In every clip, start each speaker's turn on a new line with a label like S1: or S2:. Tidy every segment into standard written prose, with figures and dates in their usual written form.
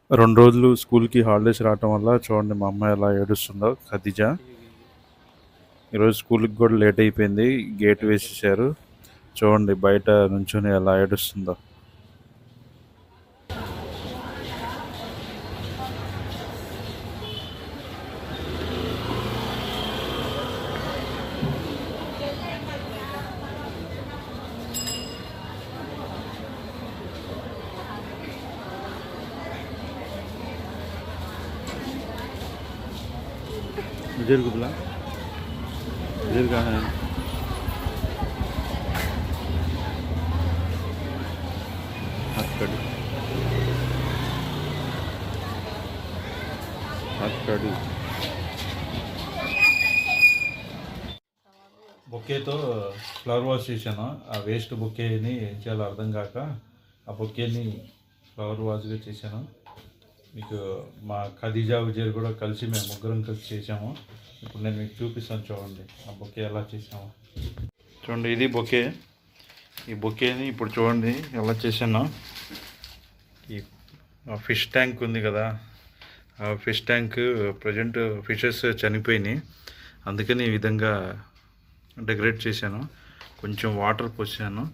S1: 2 రోజులు స్కూల్‌కి హాలిడేస్ రావటం వల్ల చూడండి మా అమ్మాయి ఎలా ఏడుస్తుందో ఖదిజ. ఈరోజు స్కూల్‌కి కూడా లేట్ అయిపోయింది. గేట్ వేసేసారు. చూడండి బయట నుంచొని ఎలా ఏడుస్తుందో. इधर को बुला, इधर कहाँ है? हाथ कड़ी, हाथ कड़ी. బొకేతో ఫ్లవర్ వాష్ చేశాను. ఆ వేస్ట్ బొకేని ఏం చేయాలో అర్థం కాక ఆ బొకేని ఫ్లవర్ వాష్గా చేశాను. మీకు మా ఖదీజా విజయ్ కూడా కలిసి మేము ముగ్గురం కలిసి చేసాము. ఇప్పుడు నేను మీకు చూపిస్తాను చూడండి ఆ బొకే ఎలా చేసాము. చూడండి ఇది బొకే. ఈ బొకేని ఇప్పుడు చూడండి ఎలా చేశాను. ఈ ఫిష్ ట్యాంక్ ఉంది కదా, ఆ ఫిష్ ట్యాంక్ ప్రజెంట్ ఫిషెస్ చనిపోయినాయి. అందుకని ఈ విధంగా డెకరేట్ చేశాను. కొంచెం వాటర్ పోసాను.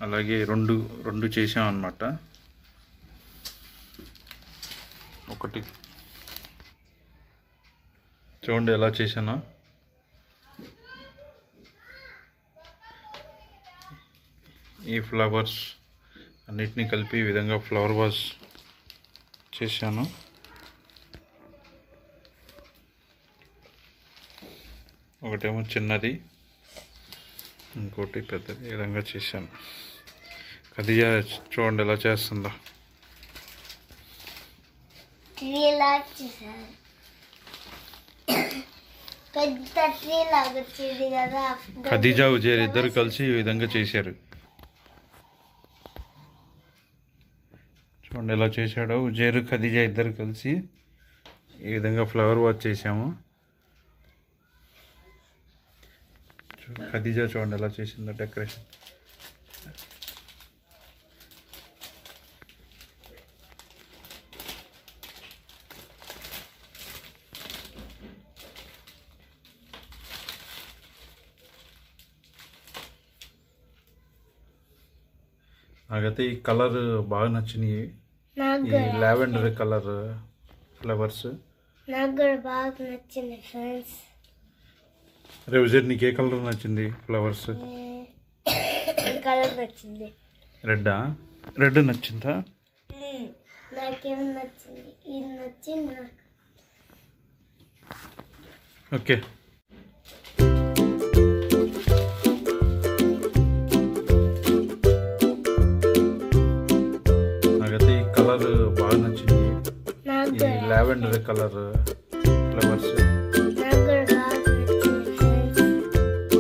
S1: అలాగే రెండు చేసాం అన్నమాట. ఒకటి చూడండి ఎలా చేశాను. ఈ ఫ్లవర్స్ అన్నిటినీ కలిపి ఈ విధంగా ఫ్లవర్ వాష్ చేశాను. ఒకటేమో చిన్నది, ఇంకోటి పెద్దది. ఈ విధంగా చేశాను. ఖదీజా చూడండి ఎలా చేస్తుందో. ఖదీజా ఉజేర్ ఇద్దరు కలిసి ఈ విధంగా చేశారు. చూడండి ఎలా చేశాడో. ఉజేర్ ఖదీజా ఇద్దరు కలిసి ఈ విధంగా ఫ్లవర్ వాష్ చేశాము. ఖదీజా చూడండి ఎలా చేసిందో డెకరేషన్. నాకైతే ఈ కలర్ బాగా నచ్చినాయి. ఈ లావెండర్ కలర్ ఫ్లవర్స్
S2: నాకు కూడా బాగా నచ్చింది ఫ్రెండ్స్.
S1: అరే విజయ్ నీకు ఏ కలర్ నచ్చింది? ఫ్లవర్స్
S2: కలర్ నచ్చింది.
S1: రెడ్ నచ్చిందా?
S2: నాకేం నచ్చింది, ఇది నచ్చింది నాకు.
S1: ఓకే. నాకైతే ఈ కలర్ బాగా నచ్చింది. ఈ లావెండర్ కలర్ ఫ్లవర్స్